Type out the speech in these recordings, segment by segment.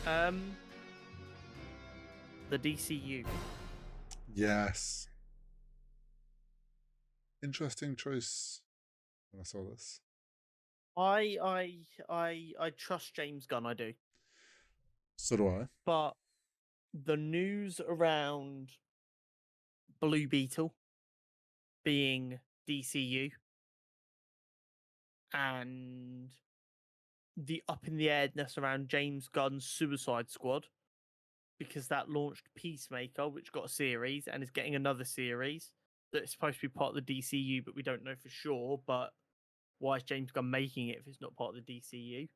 Um, the DCU. Yes. Interesting choice when I saw this. I trust James Gunn. I do, So do I. but the news around Blue Beetle being DCU and the up in the airness around James Gunn's Suicide Squad, because that launched Peacemaker, which got a series and is getting another series that's supposed to be part of the DCU, but we don't know for sure. But why is James Gunn making it if it's not part of the DCU?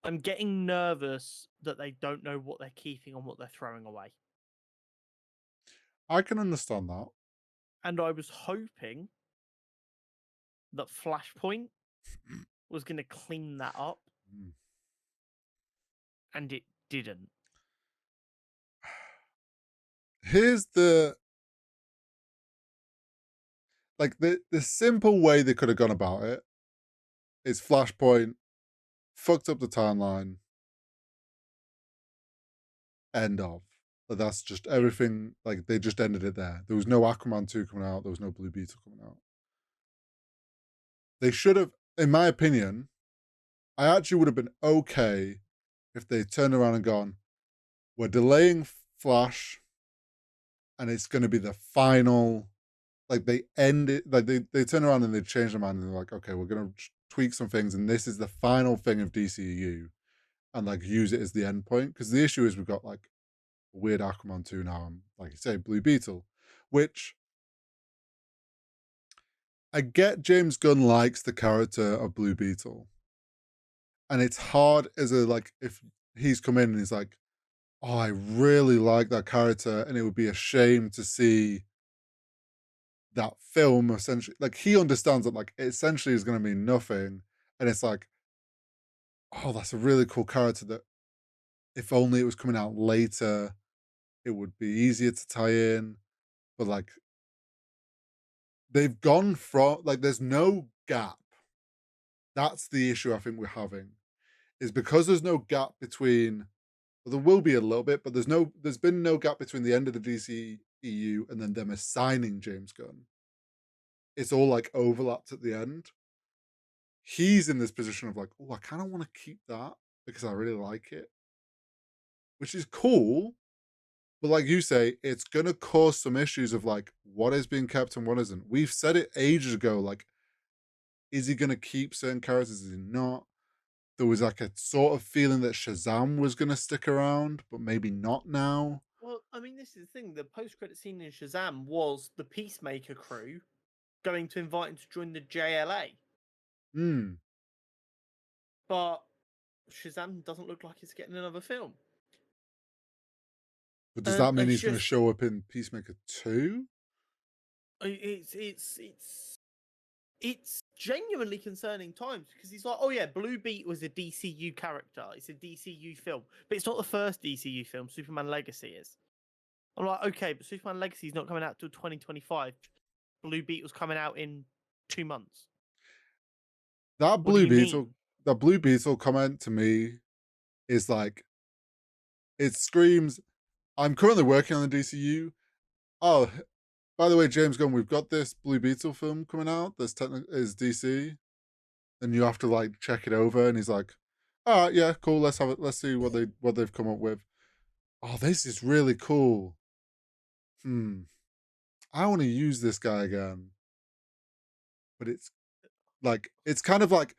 I'm getting nervous that they don't know what they're keeping and what they're throwing away. I can understand that. And I was hoping that Flashpoint was going to clean that up, and it didn't. Here's the simple way they could have gone about it is Flashpoint fucked up the timeline. End of. But that's just everything. Like, they just ended it there. There was no Aquaman 2 coming out. There was no Blue Beetle coming out. They should have, in my opinion, I actually would have been okay if they turned around and gone, we're delaying Flash, and it's going to be the final. Like, they end it, like they turn around and they change their mind and they're like, okay, we're going to tweak some things, and this is the final thing of DCEU, and like use it as the end point. Because the issue is we've got like a weird Aquaman 2 now, and like you say, Blue Beetle, which I get James Gunn likes the character of Blue Beetle. And it's hard as a, like, if he's come in and he's like, oh, I really like that character, and it would be a shame to see that film essentially, like, he understands that, like, it essentially is going to mean nothing. And it's like, oh, that's a really cool character that if only it was coming out later, it would be easier to tie in. But like, they've gone from, like, there's no gap. That's the issue I think we're having, is because there's no gap between, well, there will be a little bit, but there's been no gap between the end of the DCEU and then them assigning James Gunn. It's all like overlapped at the end. He's in this position of like, oh, I kind of want to keep that because I really like it, which is cool. But like you say, it's gonna cause some issues of like what is being kept and what isn't. We've said it ages ago. Like, is he gonna keep certain characters? Is he not? There was like a sort of feeling that Shazam was gonna stick around, but maybe not now. Well, I mean, this is the thing. The post-credit scene in Shazam was the Peacemaker crew going to invite him to join the JLA. Hmm. But Shazam doesn't look like it's getting another film. But does that mean It's he's going to just show up in Peacemaker 2? it's genuinely concerning times, because he's like, oh yeah, Blue Beat was a DCU character. It's a DCU film, but it's not the first DCU film. Superman Legacy is. I'm like, okay, but Superman Legacy is not coming out till 2025. Blue Beat was coming out in 2 months. That What do Blue you Beetle, mean? that Blue Beetle comment to me is like, it screams, I'm currently working on the DCU. Oh, by the way, James Gunn, we've got this Blue Beetle film coming out that's technically is DC, and you have to like check it over. And he's like, all right, yeah, cool. Let's have it. Let's see what they've come up with. Oh, this is really cool. I want to use this guy again, but it's kind of like,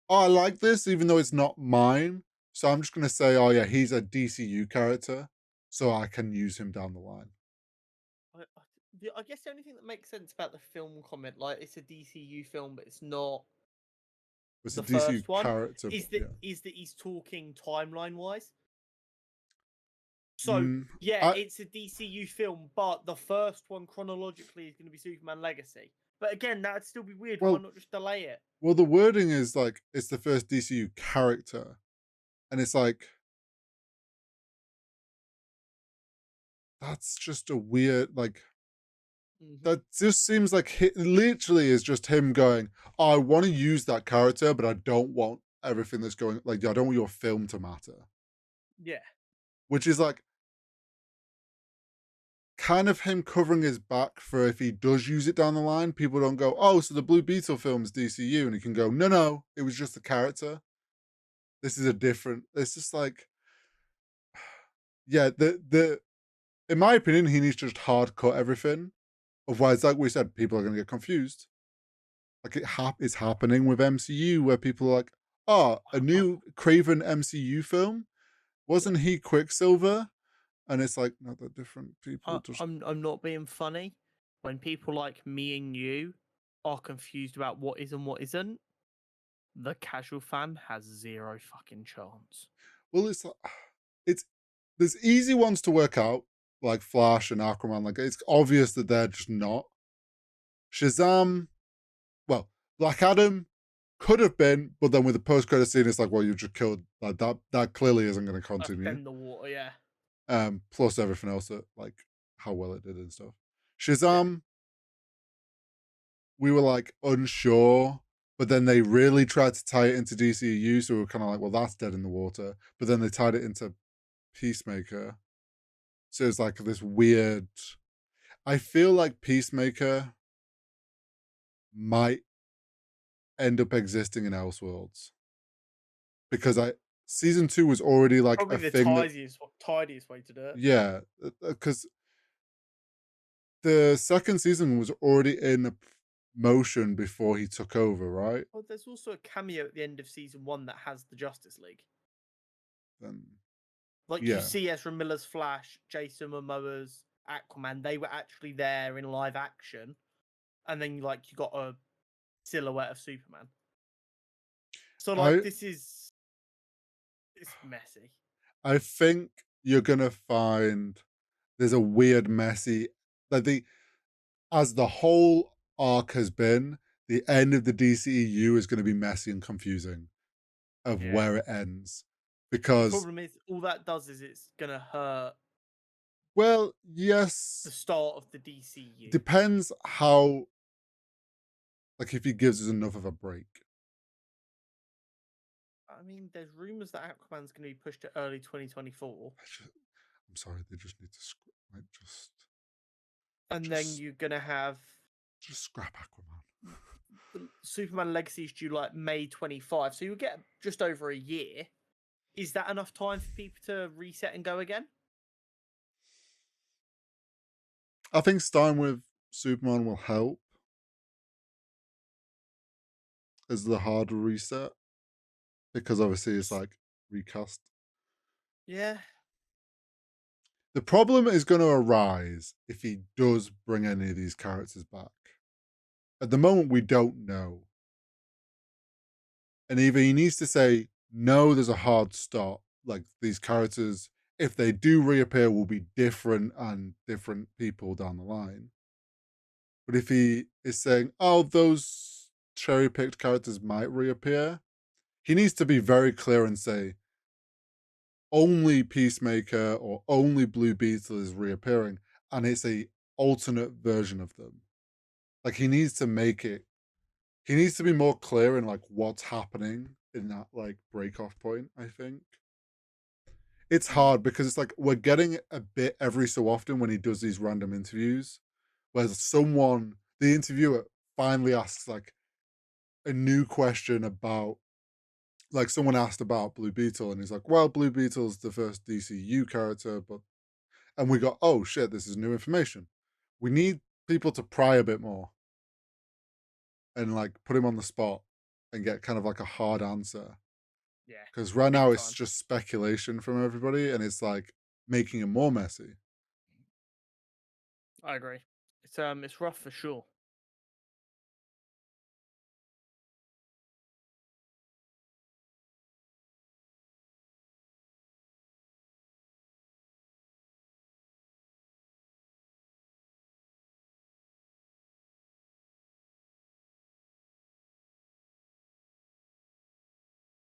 oh, I like this, even though it's not mine. So I'm just gonna say, oh yeah, he's a DCU character, so I can use him down the line. I guess the only thing that makes sense about the film comment, like it's a DCU film, but it's not It's a the DCU first one, character, but is yeah. that he's talking timeline wise. So Mm, yeah, I it's a DCU film, but the first one chronologically is going to be Superman Legacy. But again, that'd still be weird. Why well, not just delay it? well, the wording is like it's the first DCU character, and it's like that's just a weird like that just seems like literally is just him going, oh, I want to use that character, but I don't want everything that's going. Like, I don't want your film to matter, Yeah. which is like kind of him covering his back for if he does use it down the line. People don't go, oh, so the Blue Beetle film's DCU, and he can go, no, no, it was just a character. This is a different. It's just like, yeah, the in my opinion, he needs to just hard cut everything. Otherwise, like we said, people are going to get confused. Like it's happening with MCU where people are like, oh, a new Craven MCU film? Yeah. Wasn't he Quicksilver? And it's like, no, they're different people. Just I'm not being funny. When people like me and you are confused about what is and what isn't, the casual fan has zero fucking chance. well, it's like it's there's easy ones to work out, like Flash and Aquaman. Like it's obvious that they're just not. Shazam, well, Black Adam could have been, but then with the post credit scene, it's like, well, you just killed like that. That clearly isn't going to That's continue. in the water, yeah. Plus everything else that like how well it did and stuff. Yeah. Shazam, we were like unsure, but then they really tried to tie it into DCU, so we were kind of like, well, that's dead in the water. But then they tied it into Peacemaker, so it's like this weird. I feel like Peacemaker might end up existing in Elseworlds because I season 2 was already like Probably a the thing that tidiest way to do it. yeah, because the second season was already in motion before he took over, right? Well, there's also a cameo at the end of season 1 that has the Justice League. Then Like you yeah, see Ezra Miller's Flash, Jason Momoa's Aquaman, they were actually there in live action. And then like you got a silhouette of Superman. So like I this is it's messy. I think you're gonna find there's a weird messy like the as the whole arc has been, the end of the DCEU is going to be messy and confusing of Yeah. where it ends The because problem is all that does is it's gonna hurt well, the yes, start of the DCU. depends how like if he gives us enough of a break. I mean, there's rumors that Aquaman's gonna be pushed to early 2024. I'm sorry, they just need to like And then just you're gonna have just scrap Aquaman. the Superman Legacy is due like May 25, so you'll get just over a year. Is that enough time for people to reset and go again? I think starting with Superman will help as the harder reset because obviously it's like recast. Yeah. The problem is going to arise if he does bring any of these characters back. At the moment, we don't know. And either he needs to say, no, there's a hard stop. Like these characters, if they do reappear, will be different and different people down the line. But if he is saying, oh, those cherry picked characters might reappear, he needs to be very clear and say, only Peacemaker or only Blue Beetle is reappearing. And it's a alternate version of them. Like he needs to make it. He needs to be more clear in like what's happening in that like break off point. I think it's hard because it's like we're getting a bit every so often when he does these random interviews, where someone the interviewer finally asks like a new question about like someone asked about Blue Beetle and he's like, well, Blue Beetle's the first DCU character, but and we got oh shit, this is new information. We need people to pry a bit more and like put him on the spot and get kind of like a hard answer. Yeah. Because right Big now it's time. just speculation from everybody and it's like making it more messy. I agree. It's rough for sure.